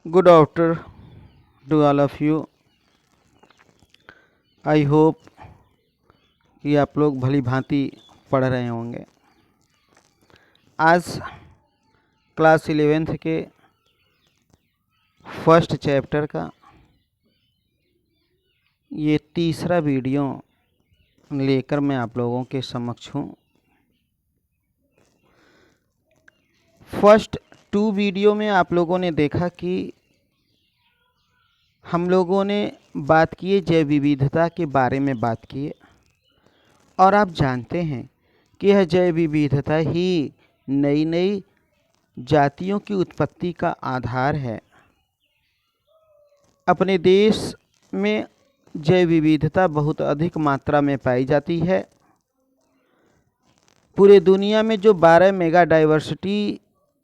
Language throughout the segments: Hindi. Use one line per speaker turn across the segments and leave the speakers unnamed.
Good after two all of you. I hope कि आप लोग भली भांति पढ़ रहे होंगे। आज क्लास 11th के फर्स्ट चैप्टर का ये तीसरा वीडियो लेकर मैं आप लोगों के समक्ष हूँ। फर्स्ट 2 वीडियो में आप लोगों ने देखा कि हम लोगों ने बात किए जैव विविधता के बारे में बात किए, और आप जानते हैं कि यह जैव विविधता ही नई नई जातियों की उत्पत्ति का आधार है। अपने देश में जैव विविधता बहुत अधिक मात्रा में पाई जाती है। पूरे दुनिया में जो 12 मेगा डाइवर्सिटी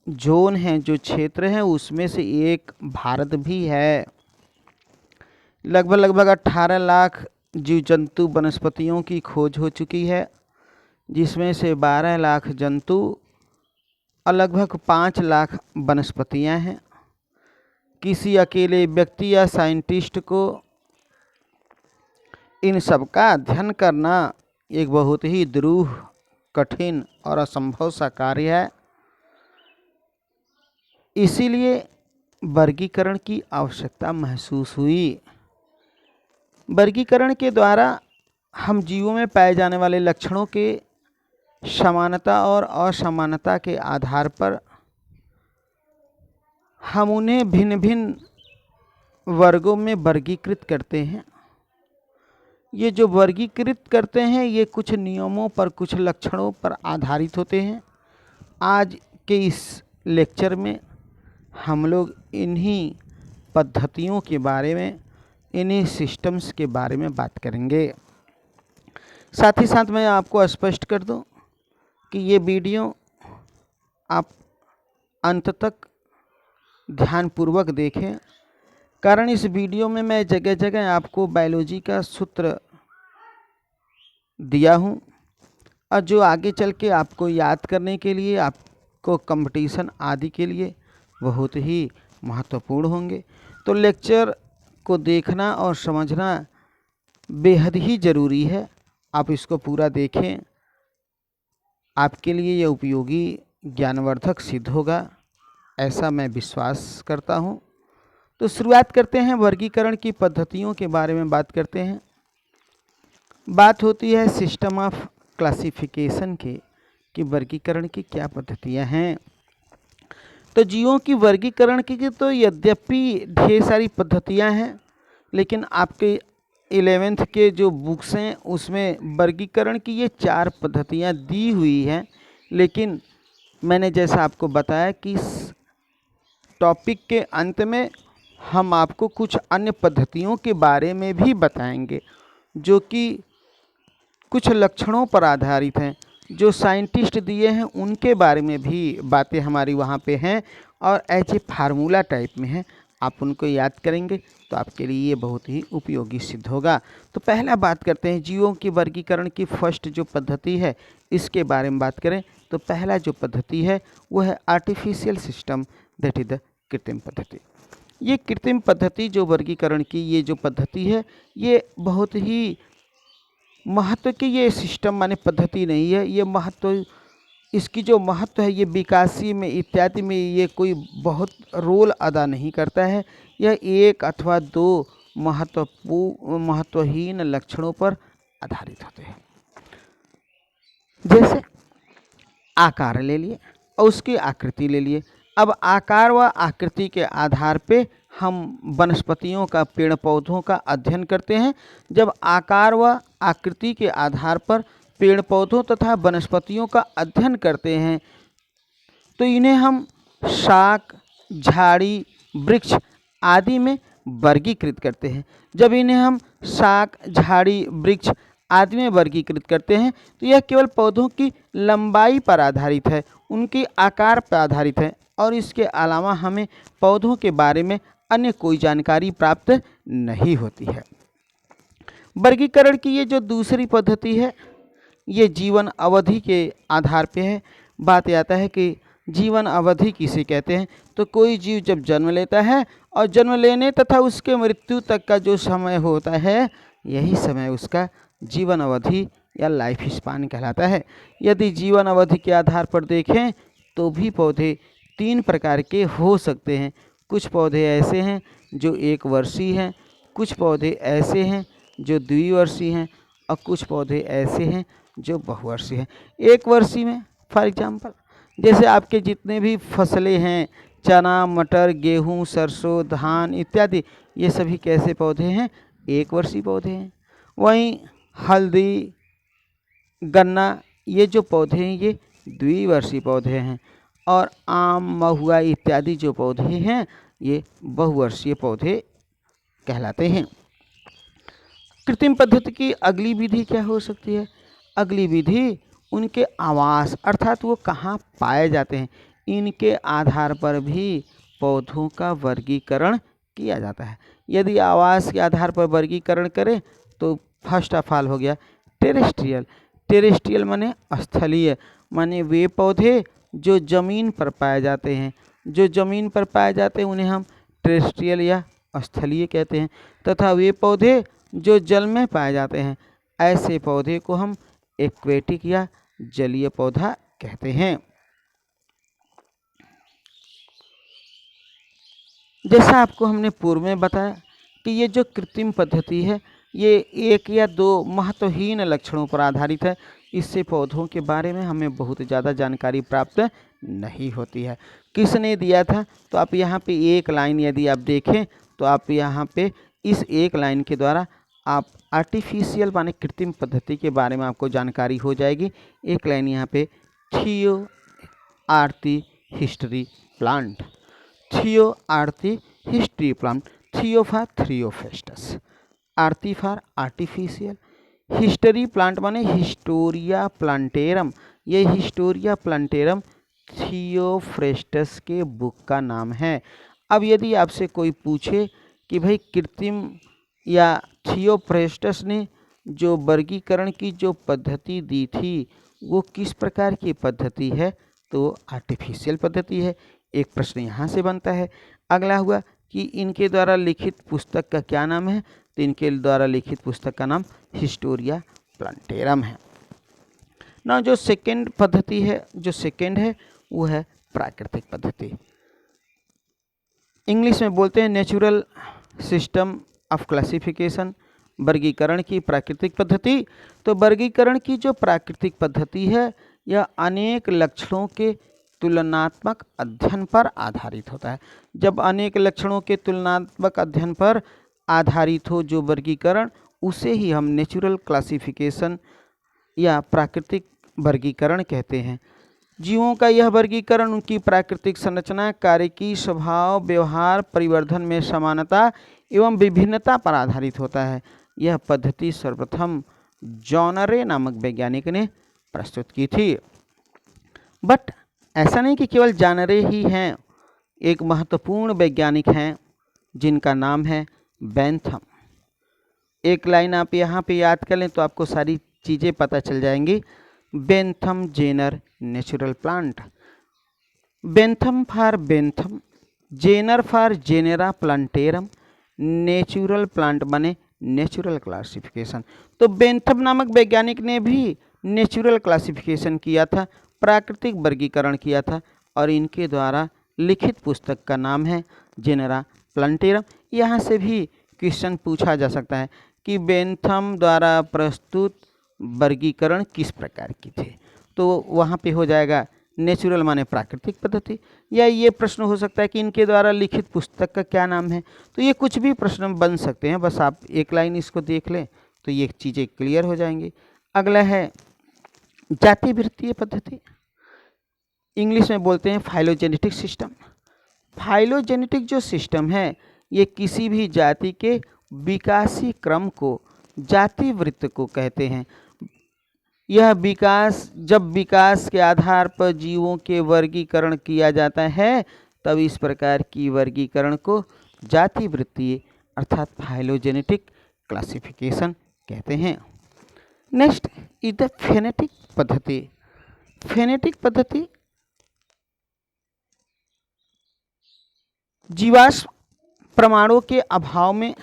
जोन हैं, जो क्षेत्र हैं, उसमें से एक भारत भी है। लगभग 18 लाख जीव जंतु वनस्पतियों की खोज हो चुकी है, जिसमें से 12 लाख जंतु और लगभग 5 लाख वनस्पतियां हैं। किसी अकेले व्यक्ति या साइंटिस्ट को इन सब का अध्ययन करना एक बहुत ही दुरूह, कठिन और असंभव सा कार्य है। इसीलिए वर्गीकरण की आवश्यकता महसूस हुई। वर्गीकरण के द्वारा हम जीवों में पाए जाने वाले लक्षणों के समानता और असमानता के आधार पर हम उन्हें भिन्न भिन्न वर्गों में वर्गीकृत करते हैं। ये जो वर्गीकृत करते हैं, ये कुछ नियमों पर, कुछ लक्षणों पर आधारित होते हैं। आज के इस लेक्चर में हम लोग इन्हीं पद्धतियों के बारे में, इन्हीं सिस्टम्स के बारे में बात करेंगे। साथ ही साथ मैं आपको स्पष्ट कर दूं कि ये वीडियो आप अंत तक ध्यानपूर्वक देखें, कारण इस वीडियो में मैं जगह जगह आपको बायोलॉजी का सूत्र दिया हूँ, और जो आगे चल के आपको याद करने के लिए, आपको कंपटीशन आदि के लिए बहुत ही महत्वपूर्ण होंगे। तो लेक्चर को देखना और समझना बेहद ही ज़रूरी है। आप इसको पूरा देखें, आपके लिए यह उपयोगी, ज्ञानवर्धक सिद्ध होगा, ऐसा मैं विश्वास करता हूँ। तो शुरुआत करते हैं, वर्गीकरण की पद्धतियों के बारे में बात करते हैं। बात होती है सिस्टम ऑफ क्लासिफिकेशन के, कि वर्गीकरण की क्या पद्धतियाँ हैं। तो जीवों की वर्गीकरण की तो यद्यपि ढेर सारी पद्धतियाँ हैं, लेकिन आपके 11th के जो बुक्स हैं उसमें वर्गीकरण की ये 4 पद्धतियाँ दी हुई हैं। लेकिन मैंने जैसा आपको बताया कि इस टॉपिक के अंत में हम आपको कुछ अन्य पद्धतियों के बारे में भी बताएंगे, जो कि कुछ लक्षणों पर आधारित हैं। जो साइंटिस्ट दिए हैं उनके बारे में भी बातें हमारी वहाँ पे हैं, और ऐसे फार्मूला टाइप में हैं। आप उनको याद करेंगे तो आपके लिए ये बहुत ही उपयोगी सिद्ध होगा। तो पहला बात करते हैं जीवों की वर्गीकरण की फर्स्ट जो पद्धति है, इसके बारे में बात करें तो पहला जो पद्धति है वो है artificial system, that is the कृत्रिम पद्धति। ये कृत्रिम पद्धति जो वर्गीकरण की ये जो पद्धति है, ये बहुत ही महत्व की ये सिस्टम माने पद्धति नहीं है। ये महत्व, इसकी जो महत्व है, ये विकासी में इत्यादि में ये कोई बहुत रोल अदा नहीं करता है। यह 1 अथवा 2 महत्वहीन लक्षणों पर आधारित होते हैं। जैसे आकार ले लिए और उसकी आकृति ले लिए। अब आकार व आकृति के आधार पे हम वनस्पतियों का, पेड़ पौधों का अध्ययन करते हैं। जब आकार व आकृति के आधार पर पेड़ पौधों तथा वनस्पतियों का अध्ययन करते हैं तो इन्हें हम शाक, झाड़ी, वृक्ष आदि में वर्गीकृत करते हैं। जब इन्हें हम शाक, झाड़ी, वृक्ष आदि में वर्गीकृत करते हैं तो यह केवल पौधों की लंबाई पर आधारित है, उनके आकार पर आधारित है, और इसके अलावा हमें पौधों के बारे में अन्य कोई जानकारी प्राप्त नहीं होती है। वर्गीकरण की ये जो दूसरी पद्धति है, ये जीवन अवधि के आधार पे है। बात आता है कि जीवन अवधि किसे कहते हैं? तो कोई जीव जब जन्म लेता है और जन्म लेने तथा उसके मृत्यु तक का जो समय होता है, यही समय उसका जीवन अवधि या लाइफ स्पान कहलाता है। यदि जीवन अवधि के आधार पर देखें तो भी पौधे 3 प्रकार के हो सकते हैं। कुछ पौधे ऐसे हैं जो 1 वर्षीय हैं, कुछ पौधे ऐसे हैं जो द्विवर्षीय हैं और कुछ पौधे ऐसे हैं जो बहुवर्षीय हैं। 1 वर्षीय में फॉर एग्जाम्पल जैसे आपके जितने भी फसलें हैं, चना, मटर, गेहूँ, सरसों, धान इत्यादि, ये सभी कैसे पौधे हैं? 1 वर्षीय पौधे हैं। वहीं हल्दी, गन्ना, ये जो पौधे हैं ये द्विवर्षीय पौधे हैं और आम, महुआ इत्यादि जो पौधे हैं ये बहुवर्षीय पौधे कहलाते हैं। कृत्रिम पद्धति की अगली विधि क्या हो सकती है? अगली विधि उनके आवास अर्थात वो कहाँ पाए जाते हैं, इनके आधार पर भी पौधों का वर्गीकरण किया जाता है। यदि आवास के आधार पर वर्गीकरण करें तो फर्स्ट ऑफ ऑल हो गया टेरेस्ट्रियल। टेरेस्ट्रियल माने स्थलीय, माने वे पौधे जो ज़मीन पर पाए जाते हैं। जो ज़मीन पर पाए जाते हैं उन्हें हम टेरेस्ट्रियल या स्थलीय कहते हैं, तथा वे पौधे जो जल में पाए जाते हैं, ऐसे पौधे को हम एक्वेटिक या जलीय पौधा कहते हैं। जैसा आपको हमने पूर्व में बताया कि ये जो कृत्रिम पद्धति है ये 1 या 2 महत्वहीन लक्षणों पर आधारित है। इससे पौधों के बारे में हमें बहुत ज़्यादा जानकारी प्राप्त नहीं होती है। किसने दिया था? तो आप यहाँ पे एक लाइन यदि आप देखें तो आप यहाँ पे इस एक लाइन के द्वारा आप आर्टिफिशियल माने कृत्रिम पद्धति के बारे में आपको जानकारी हो जाएगी। एक लाइन यहाँ पे थियो आरती हिस्ट्री प्लांट, थियो आरती हिस्ट्री प्लांट, थियो for Theophrastus, Aarti for artificial, history plant माने हिस्टोरिया प्लांटेरम। ये हिस्टोरिया प्लांटेरम थियोफ्रेस्टस के बुक का नाम है। अब यदि आपसे कोई पूछे कि भाई कृत्रिम या थियोफ्रेस्टस ने जो वर्गीकरण की जो पद्धति दी थी वो किस प्रकार की पद्धति है, तो आर्टिफिशियल पद्धति है। एक प्रश्न यहाँ से बनता है। अगला हुआ कि इनके द्वारा लिखित पुस्तक का क्या नाम है, तो इनके द्वारा लिखित पुस्तक का नाम हिस्टोरिया प्लांटेरम है। ना जो सेकेंड पद्धति है, जो सेकेंड है वो है प्राकृतिक पद्धति। इंग्लिश में बोलते हैं नेचुरल सिस्टम ऑफ क्लासिफिकेशन, वर्गीकरण की प्राकृतिक पद्धति। तो वर्गीकरण की जो प्राकृतिक पद्धति है यह अनेक लक्षणों के तुलनात्मक अध्ययन पर आधारित होता है। जब अनेक लक्षणों के तुलनात्मक अध्ययन पर आधारित हो जो वर्गीकरण, उसे ही हम नेचुरल क्लासिफिकेशन या प्राकृतिक वर्गीकरण कहते हैं। जीवों का यह वर्गीकरण उनकी प्राकृतिक संरचना, कार्यकी, स्वभाव, व्यवहार, परिवर्धन में समानता एवं विभिन्नता पर आधारित होता है। यह पद्धति सर्वप्रथम जॉन रे नामक वैज्ञानिक ने प्रस्तुत की थी। बट ऐसा नहीं कि केवल जॉन रे ही हैं, एक महत्वपूर्ण वैज्ञानिक हैं जिनका नाम है बेंथम। एक लाइन आप यहाँ पे याद कर लें तो आपको सारी चीज़ें पता चल जाएंगी। Bentham genera natural plant, Bentham for Bentham, genera for genera plantarum, natural plant बने नेचुरल क्लासिफिकेशन। तो बेंथम नामक वैज्ञानिक ने भी नेचुरल क्लासिफिकेशन किया था, प्राकृतिक वर्गीकरण किया था और इनके द्वारा लिखित पुस्तक का नाम है जेनेरा प्लांटेरम। यहाँ से भी क्वेश्चन पूछा जा सकता है कि बेंथम द्वारा प्रस्तुत वर्गीकरण किस प्रकार की थे, तो वहाँ पे हो जाएगा नेचुरल माने प्राकृतिक पद्धति। या ये प्रश्न हो सकता है कि इनके द्वारा लिखित पुस्तक का क्या नाम है, तो ये कुछ भी प्रश्न बन सकते हैं। बस आप एक लाइन इसको देख लें तो ये चीज़ें क्लियर हो जाएंगी। अगला है जाति वृत्तीय पद्धति, इंग्लिश में बोलते हैं फाइलोजेनेटिक सिस्टम। फाइलोजेनेटिक जो सिस्टम है ये किसी भी जाति के विकासी क्रम को जाति वृत्त को कहते हैं। यह विकास, जब विकास के आधार पर जीवों के वर्गीकरण किया जाता है तब इस प्रकार की वर्गीकरण को जाति वृत्तीय अर्थात फाइलोजेनेटिक क्लासिफिकेशन कहते हैं। नेक्स्ट इज द फेनेटिक पद्धति। फेनेटिक पद्धति जीवाश्म प्रमाणों के अभाव में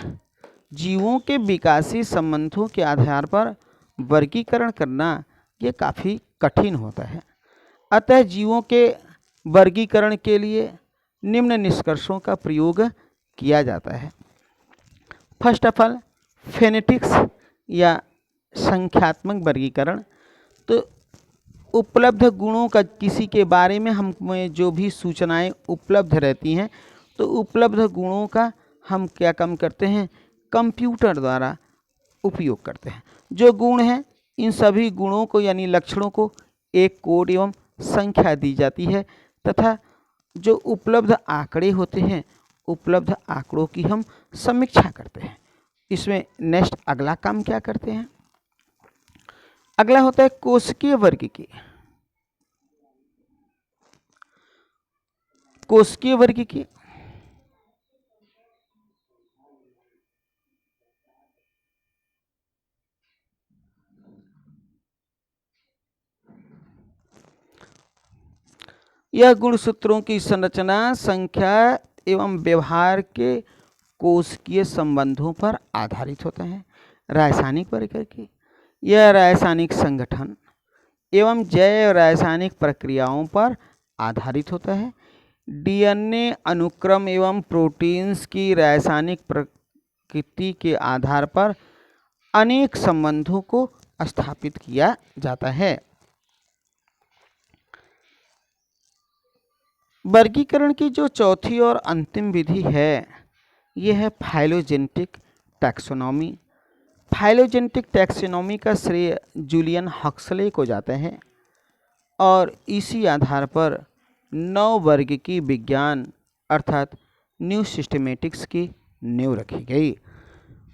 जीवों के विकासीय संबंधों के आधार पर वर्गीकरण करना ये काफ़ी कठिन होता है। अतः जीवों के वर्गीकरण के लिए निम्न निष्कर्षों का प्रयोग किया जाता है। फर्स्ट ऑफ ऑल, फेनेटिक्स या संख्यात्मक वर्गीकरण। तो उपलब्ध गुणों का किसी के बारे में हमें जो भी सूचनाएं उपलब्ध रहती हैं, तो उपलब्ध गुणों का हम क्या काम करते हैं, कंप्यूटर द्वारा उपयोग करते हैं। जो गुण हैं, इन सभी गुणों को यानी लक्षणों को एक कोड एवं संख्या दी जाती है तथा जो उपलब्ध आंकड़े होते हैं, उपलब्ध आंकड़ों की हम समीक्षा करते हैं। इसमें नेक्स्ट अगला काम क्या करते हैं, अगला होता है कोशिकीय वर्गीकरण। कोशिकीय वर्गीकरण यह गुणसूत्रों की संरचना, संख्या एवं व्यवहार के कोशिकीय संबंधों पर आधारित होता है। रासायनिक वर्गीकरण, यह रासायनिक संगठन एवं जैव रासायनिक प्रक्रियाओं पर आधारित होता है। डीएनए अनुक्रम एवं प्रोटीन्स की रासायनिक प्रकृति के आधार पर अनेक संबंधों को स्थापित किया जाता है। वर्गीकरण की जो चौथी और अंतिम विधि है, यह है फाइलोजेनेटिक टैक्सोनॉमी। फाइलोजेनेटिक टैक्सोनॉमी का श्रेय जूलियन हक्सले को जाता है और इसी आधार पर नव वर्ग की विज्ञान अर्थात न्यू सिस्टमेटिक्स की नींव रखी गई।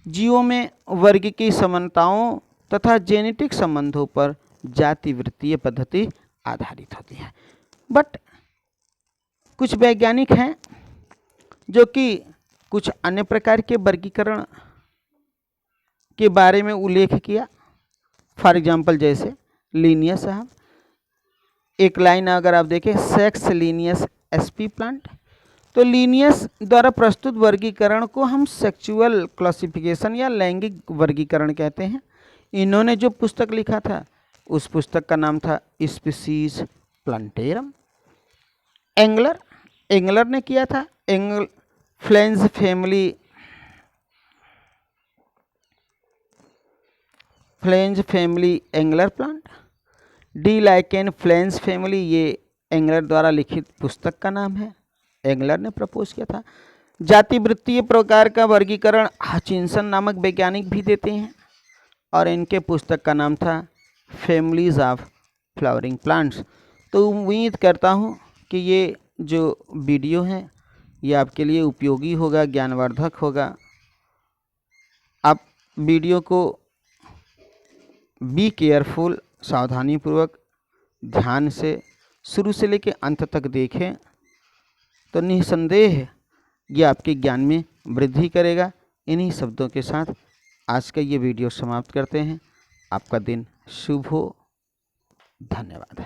जीवों में वर्ग की समानताओं तथा जेनेटिक संबंधों पर जातिवृत्तीय पद्धति आधारित होती है। बट कुछ वैज्ञानिक हैं जो कि कुछ अन्य प्रकार के वर्गीकरण के बारे में उल्लेख किया। फॉर एग्जांपल जैसे लीनियस साहब, एक लाइन अगर आप देखें, सेक्स लीनियस एसपी प्लांट, तो लीनियस द्वारा प्रस्तुत वर्गीकरण को हम सेक्सुअल क्लासिफिकेशन या लैंगिक वर्गीकरण कहते हैं। इन्होंने जो पुस्तक लिखा था, उस पुस्तक का नाम था स्पीसीज प्लांटेरम। एंगलर ने किया था फ्लेंज फैमिली एंगलर प्लांट। डी लाइकेन फ्लेंज फैमिली, ये एंगलर द्वारा लिखित पुस्तक का नाम है, एंगलर ने प्रपोज किया था। जातिवृत्तीय प्रकार का वर्गीकरण हचिंसन नामक वैज्ञानिक भी देते हैं और इनके पुस्तक का नाम था फैमिलीज ऑफ फ्लावरिंग प्लांट्स। तो उम्मीद करता हूँ कि ये जो वीडियो है ये आपके लिए उपयोगी होगा, ज्ञानवर्धक होगा। आप वीडियो को बी केयरफुल, सावधानीपूर्वक ध्यान से शुरू से लेकर अंत तक देखें तो निसंदेह ये आपके ज्ञान में वृद्धि करेगा। इन्हीं शब्दों के साथ आज का ये वीडियो समाप्त करते हैं। आपका दिन शुभ हो। धन्यवाद।